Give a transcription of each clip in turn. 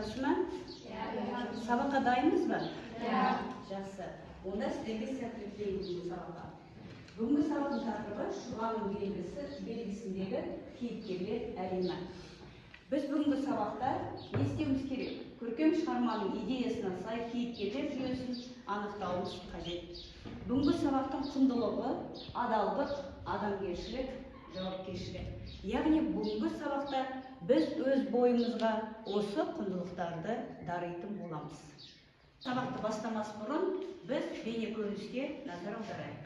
Жақсы ма? Сабаққа дайынбыз ба? Жақсы. Онда сіздерге сәттілік тілеймін сабаққа. Бүгінгі сабақтың тақырыбы Шұғаның белгісіндегі кейіпкерлер әлемі. Біз бүгінгі сабақта не істеуіміз керек? Көркем шығарманың идеясына сай кейіпкерлер жүйесін анықтауымыз қажет. Бүгінгі сабақтың құндылығы адалдық, адамгершілік, жауапкершілік. Яғни бүгінгі сабақта біз өз бойымызға осы құндылықтарды даритын боламыз. Сабақты бастамас бұрын біз бейне көрініске назар аударайық.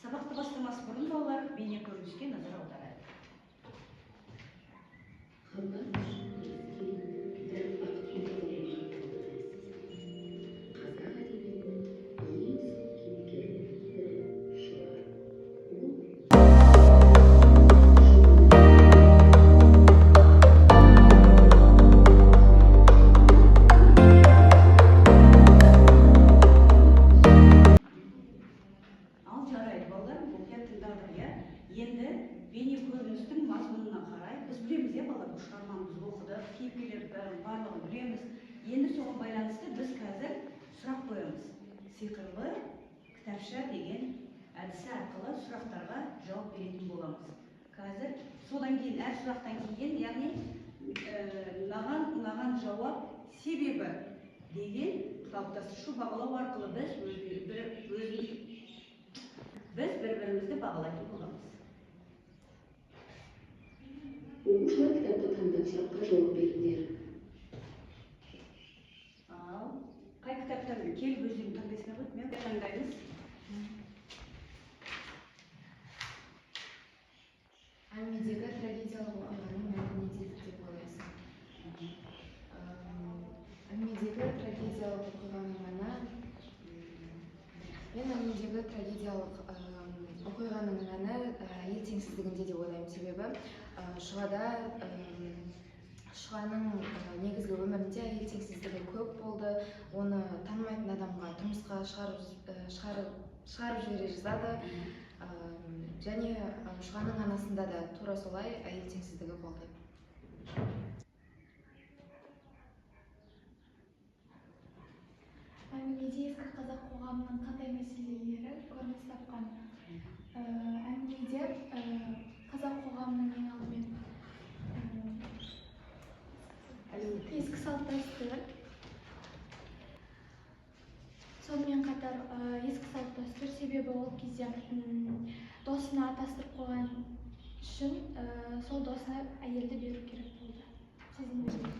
Сабақты бастамас бұрын балалар бейне көрініске назар аударайық. Енді бейне көріністің мазмұнына қарай, біз білеміз, балалар, бұл шығармамызды оқыдық, кейіпкерлерді барлығын білеміз. Енді соған байланысты біз қазір сұрақ қоямыз. Сиқырлы кітапша деген әдісі арқылы сұрақтарға жауап беретін боламыз. Қазір содан кейін әр сұрақтан кейін, яғни маған жауап себебі деген қалыптасушы бағалау арқылы біз бір-бірімізді бағалайтын боламыз. Оқушылар кітапты таңдап сұраққа жауап беріңдер. Қай кітаптарын келіп өздерің таңдайсыңдар ғой? Мен таңдаймыз. Әңгімедегі трагедиялық оқиғаның мәні неде деп ойлайсың? Әңгімедегі трагедиялық оқиғаның мәні мен әңгімедегі трагедиялық оқиғаның мәні ел теңсіздігінде деп ойлаймын. Себебі Шұғаның негізгі өмірінде ел теңсіздігі көп болды. Оны танымайтын адамға тұрмысқа шығарып жібере жаздады. Және Шұғаның анасында да тура солай ел теңсіздігі болды. Әңгімеде ескі қазақ қоғамының қандай мәселелері көрініс тапқан? Әңгімеде қазақ қоғамының ең алдымен ескі салт-дәстүр, сонымен қатар ескі салт-дәстүр себебі ол кезде досына атастырып қойған үшін сол досына әйелді беру керек болды. Қыздың өзіне.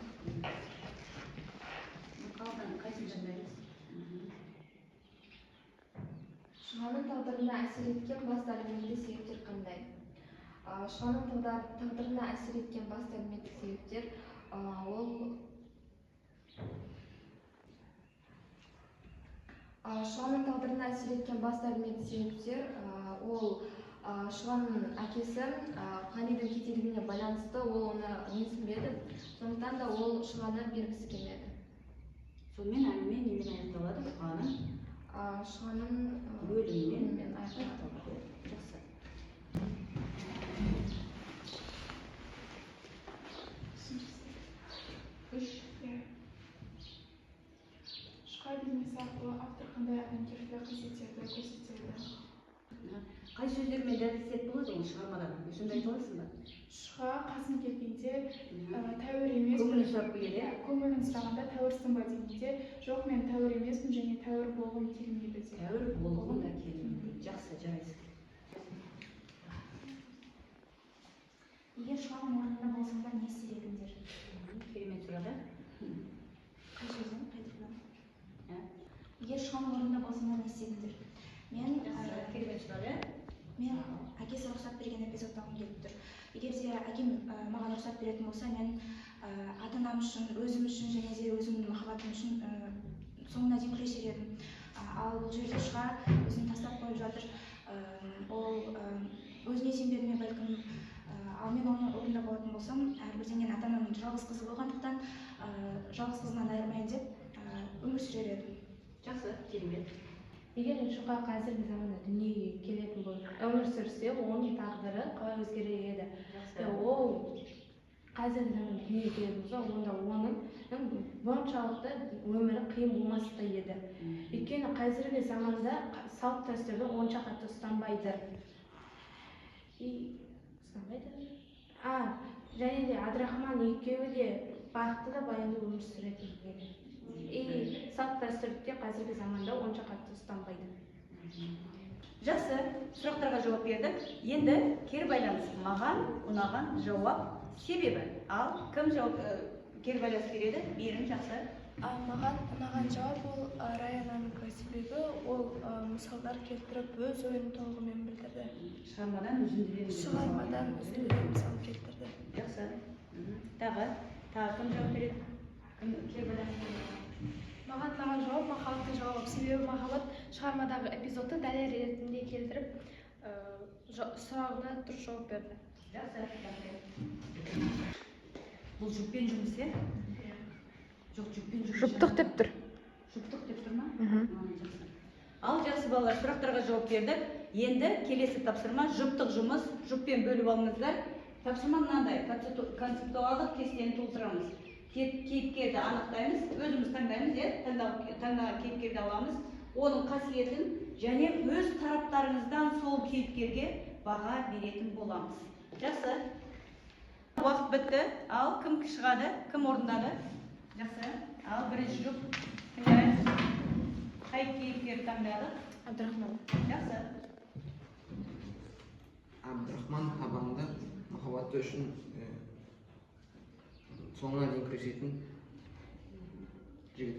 Қайсысын жандаймыз? Шұғаның тағдырына әсер еткен басты әлеуметтік себептер қандай? Шұғаның тағдырына әсер еткен басты әлеуметтік себептер Шұғаның тағдырына әсер еткен басты әлеуметтік себептер ол Шұғаның әкесі Қанидың кетелігіне байланысты ол оны менсінбеді, сондықтан да ол Шұғаны бергісі келмеді. Сонымен әңгіме немен аяқталады? Шұғаның өлімімен аяқталады. Жақсы. Шұға бейнесі арқылы автор қандай адамгершілік қасиеттерді көрсетеді? Қай сөздермен дәлелдесек болады ол шығармадан? Сонда айта аласың ба? Шұға қасым келгенде тәуір емеспін. Көңілін сұрап келгенде? Көңілін сұрағанда тәуірсің ба дегенде, жоқ, мен тәуір емеспін және тәуір болғым келмейді. Тәуір болғым да келмейді. Жақсы, жарайсың. Егер Шұғаның орнында болсаңдар не істер едіңдер? Керемет сұрады. Қай сөзден? Егер Шұғаның орнында болсаңдар не істедіңдер? Керемет сұрады. Мен әкесі рұқсат берген эпизодты алғым келіп тұр. Егер де әкем маған рұқсат беретін болса, мен ата-анам үшін, өзім үшін және де өзімнің махаббатым үшін соңына дейін күресер едім. Ал бұл жерде Шұға өзін тастап қойып жатыр. Ол өзіне сенбеді ме бәлкім. Ал мен оның орнында болатын болсам, әрбірден ата-анамның жалғыз қызы болғандықтан жалғыз қызынан айырмайын деп өмір сүрер едім. Жақсы, керемет. егер шуға қазіргі заманда дүниеге келетін болып өмір сүрсе, оның тағдыры қалай өзгерер еді? Ол қазіргі заманда дүниеге келетін болса, онда оның бұншалықты өмірі қиын болмас та еді. Өйткені қазіргі заманда салт дәстүрді онша қатты ұстанбайды. Және де Абдрахман екеуі де бақытты да баянды өмір сүретін еді. Салт дәстүрді қазіргі заманда онша қатты ұстанбайды. Жақсы, сұрақтарға жауап бердік. Енді кері байланыс. Маған ұнаған жауап себебі. Ал кім кері байланыс береді? Берім, жақсы. Маған ұнаған жауап ол Раянаның себебі ол мысалдар келтіріп өз ойын толығымен білдірді. Шығармадан өзіндеген мысал келтірді. Жақсы. Тағы кім жауап береді? Кім кері байланыс береді? Маған ұнаған жауап махаббаттың жауабы. Себебі махаббат шығармадағы эпизодты дәлел ретінде келтіріп, сұрағына дұрыс жауап берді. Жақсы. Бұл жүппен жұмыс, е? Жоқ, жүппен жұмыс. Жұптық деп тұр. Жұптық деп тұр ма? Ал жақсы балалар, сұрақтарға жауап бердік. Енді келесі тапсырма жұптық жұмыс, жұппен бөліп алыңыздар. Тапсырма мынандай, концептуалдық кестені толтырамыз. Кейіпкерді анықтаймыз, өзіміз таңдаймыз, таңдаған кейіпкерді аламыз, оның қасиетін және өз тараптарыңыздан сол кейіпкерге баға беретін боламыз. Жақсы. Уақыт бітті. Ал кім шығады? Кім орындады? Жақсы. Ал бірінші жұп. Қай кейіпкерді таңдадық? Абдрахман. Жақсы. Абдрахман табанды махаббаты үшін соңына дейін күресетін жігіт.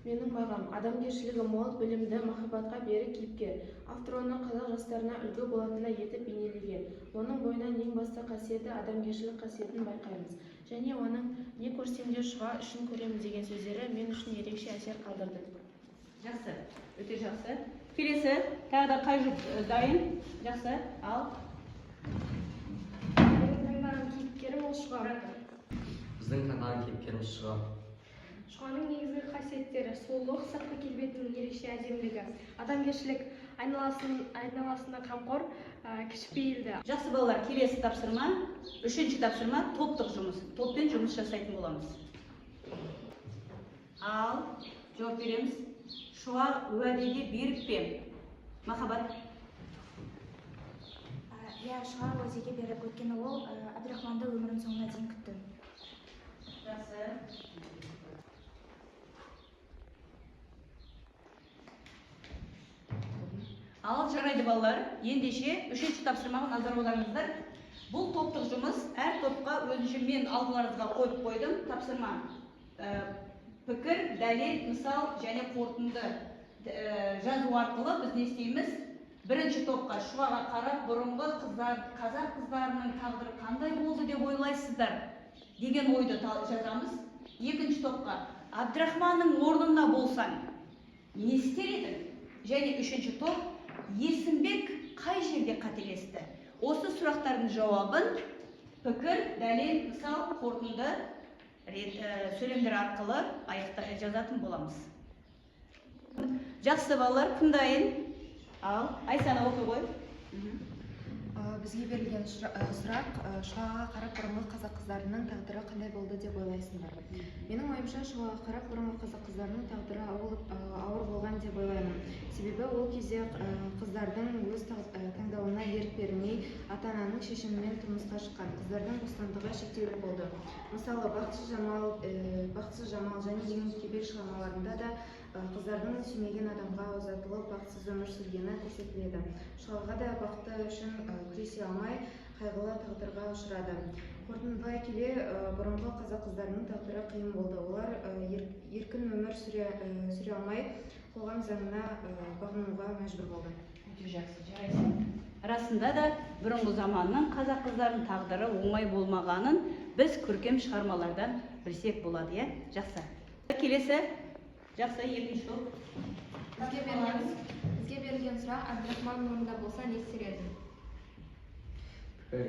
Менің бағам адамгершілігі мол, білімді, махаббатқа берік кейіпкер. Автор оны қазақ жастарына үлгі болатындай етіп бейнелеген. Оның бойынан ең басты қасиеті адамгершілік қасиетін байқаймыз. Және оның не көрсем де шұға үшін көремін деген сөздері мен үшін ерекше әсер қалдырды. Жақсы, өте жақсы. Келесі, тағы да қай жұп дайын? Жақсы, ал. Менің таңдаған кейіпкерім ол Шұға. Біздің таңдаған кейіпкеріміз Шұға. Шұғаның негізгі қасиеттері сұлулық, сыртқы келбетінің ерекше әдемілігі, адамгершілік, айналасына қамқор, кішіпейілді. Жақсы балалар, келесі тапсырма, үшінші тапсырма топтық жұмыс. Топпен жұмыс жасайтын боламыз. Ал, жауап береміз. Шұға уәдеге беріп пе? Махаббат. Шұға уәдеге беріп, өйткені ол Абдрахманды өмірінің соңына дейін күтті. Жақсы. Ал, жарайды балалар, ендеше үшінші тапсырмаға назар аударыңыздар. Бұл топтық жұмыс, әр топқа өзінше мен алдыларыңызға қойып қойдым. Тапсырма пікір, дәлел, мысал және қорытынды жазу арқылы біз не істейміз? Бірінші топқа Шұғаға қарап, бұрынғы қазақ қыздарының тағдыры қандай болды деп ойлайсыздар деген ойды жазамыз. Екінші топқа Абдрахманның орнында болсаң не істер едің? Және үшінші топ Есімбек қай жерде қателесті? Осы сұрақтардың жауабын пікір, дәлел, мысал, қорытынды сөйлемдер арқылы жазатын боламыз. Жақсы балалар, кім дайын? Ал, Айсана оқи ғой. Бізге берілген сұрақ Шұғаға қарап бұрынғы қазақ қыздарының тағдыры қандай болды деп ойлайсыңдар? Менің ойымша Шұғаға қарап бұрынғы қазақ қыздарының тағдыры ауыр болған деп ойлаймын. Себебі ол кезде қыздардың өз таңдауына ерік бермей, ата-ананың шешімімен тұрмысқа шыққан. Қыздардың бостандығы шектеулі болды. Мысалы, Бақытсыз жамал және Еңін кебек шығармаларында да қыздардың сүймеген адамға ұзатылып бақытсыз өмір сүргені көрсетіледі. Шұғаға да бақыты үшін күресе алмай, қайғылы тағдырға ұшырады. Қорытындылай келе, бұрынғы қазақ қыздарының тағдыры қиын болды. Олар еркін өмір сүре алмай, қоғам заңына бағынуға мәжбүр болды. Өте жақсы, жарайсың. Расында да бұрынғы заманның қазақ қыздарының тағдыры оңай болмағанын біз көркем шығармалардан білсек болады, е? Жақсы. Келесі, жақсы, екінші топ. Бізге берілген сұрақ Абдрахманның орнында болса не істер едің?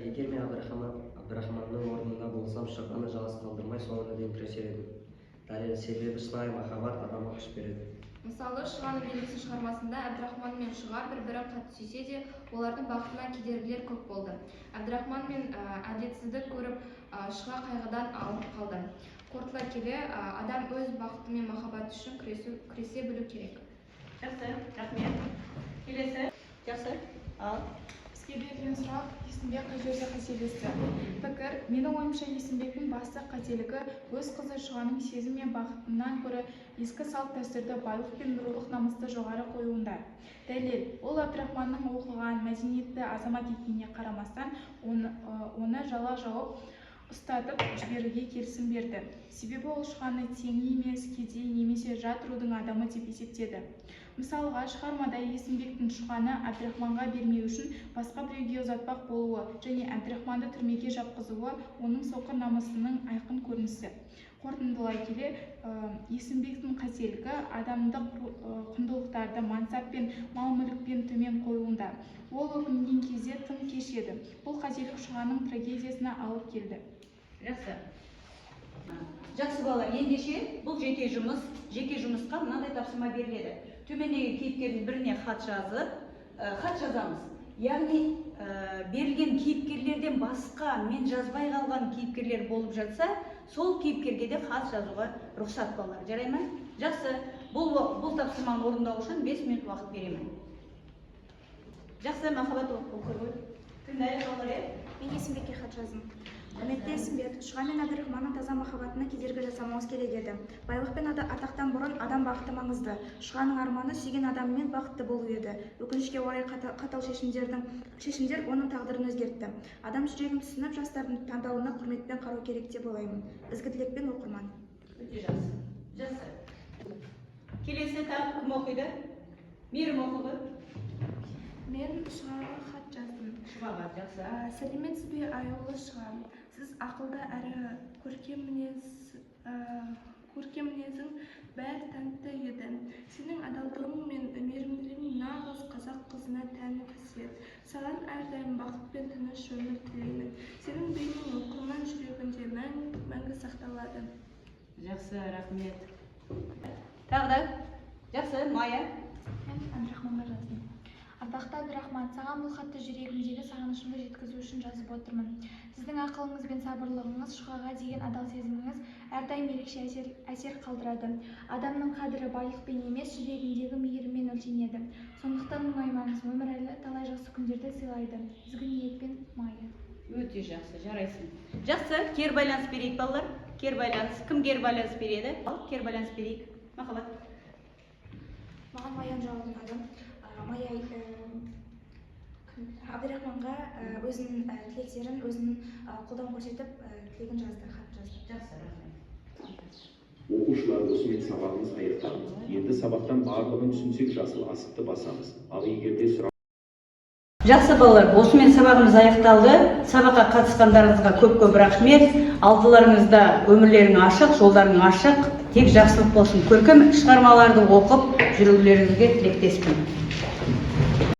Егер мен Абдрахманның орнында болсам, Шұғаны жалғыз қалдырмай, соңына дейін күресер едім. Дәлел себебі шынайы махаббат адамға күш береді. Мысалы, Шұғаның белгісі шығармасында Әбдірахман мен Шұға бір-бірін қатты сүйсе де, олардың бақытына кедергілер көп болды. Әбдірахман мен әділетсіздік көріп, Шұға қайғыдан алып қалды. Қорытыла келе, адам өз бақыты мен махаббаты үшін күресе білу керек. Жақсы, рахмет. Келесі. Жақсы. Ал. Бізге берілген сұрақ Есімбек Қажерде қателесті. Пікір: менің ойымша Есімбектің басты қателігі өз қызы Шұғаның сезім мен бақытынан гөрі ескі салт дәстүрді, байлық пен рулық намысты жоғары қоюында. Дәлел: ол Әбдірахманның оқыған, мәдениетті азамат екеніне қарамастан, оны жала жауып ұстатып жіберуге келісім берді. Себебі ол Шұғаны теңі емес, кедей немесе жат рудың адамы деп есептеді. Мысалға, шығармада Есімбектің Шұғаны Әбдірахманға бермеу үшін басқа біреуге ұзатпақ болуы және Әбдірахманды түрмеге жапқызуы оның соқыр намысының айқын көрінісі. Қорытындылай келе, Есімбектің қателігі адамдық құндылықтарды мансап пен мал-мүлікпен төмен қоюында. Ол өкінген кезде тым кеш еді. Бұл қателік Шұғаның трагедиясына алып келді. Жақсы. Жақсы балалар, ендеше бұл жеке жұмысқа мынандай тапсырма беріледі. Төмендегі кейіпкердің біріне хат жазамыз. Яғни берілген кейіпкерлерден басқа мен жазбай қалған кейіпкерлер болып жатса, сол кейіпкерге де хат жазуға рұқсат балалар. Жарай ма? Жақсы. Бұл тапсырманы орындау үшін 5 минут уақыт беремін. Жақсы, махаббат оқыр. Тыңдайық балалар. Мен Есімбекке хат жаздым. Құрметті Есімбек, Шұға мен Әбдірахманның таза махаббатына кедергі жасамауымыз керек еді. Байлық пен атақтан бұрын адам бақыты маңызды. Шұғаның арманы сүйген адамымен бақытты болу еді. Өкінішке орай қатал шешімдер оның тағдырын өзгертті. Адам жүрегін түсініп, жастардың таңдауына құрметпен қарау керек деп ойлаймын. Ізгі тілекпен, оқырман. Өте жақсы. Жақсы. Келесі тағы кім оқиды? Мейірім оқиды. Мен Шұғаға хат жаздым. Шұғаға, жақсы. Сәлеметсіз бе аяулы Шұға? Сіз ақылды әрі көркем мінезің бәрі тәнті еді. Сенің адалдығың мен мейірімділігің нағыз қазақ қызына тән қасиет. Саған әрдайым бақыт пен тыныш өмір тілеймін. Сенің бейнең оқырман жүрегінде мәңгі сақталады. Жақсы, рахмет. Тағы да? Жақсы, Майя. Мен Әбдірахманға жаздым. Ардақты Әбдірахман, саған бұл хатты жүрегімдегі сағынышымды жеткізу үшін жазып отырмын. Сіздің ақылыңыз бен сабырлығыңыз, Шұғаға деген адал сезіміңіз әрдайым ерекше әсер қалдырады. Адамның қадірі байлықпен емес, жүрегіндегі мейіріммен өлшенеді. Сондықтан мұңаймаңыз, өмір әлі талай жақсы күндерді сыйлайды. Ізгі ниетпен, Майя. Өте жақсы, жарайсың. Жақсы, кер байланыс берейік балалар. Кер байланыс. Кім кер байланыс береді? Кер байланыс берейік. Махаббат. Маған Майяның жауабын ұнады. Майя Әбдірахманға өзінің тілектерін, өзінің қолдауын көрсетіп, тілегін жазды, хат жазды. Жақсы, рахмет. Оқушылар, осымен сабағымыз аяқталды. Енді сабақтан барлығын түсінсек жасыл асықты басамыз. Ал егер де сұрақ Жақсы балалар, осымен сабағымыз аяқталды. Сабаққа қатысқандарыңызға көп-көп рахмет. Алдыларыңызда өмірлерің ашық, жолдарың ашық, тек жақсылық болсын. Көркем шығармаларды оқып жүрулеріңізге тілектеспін.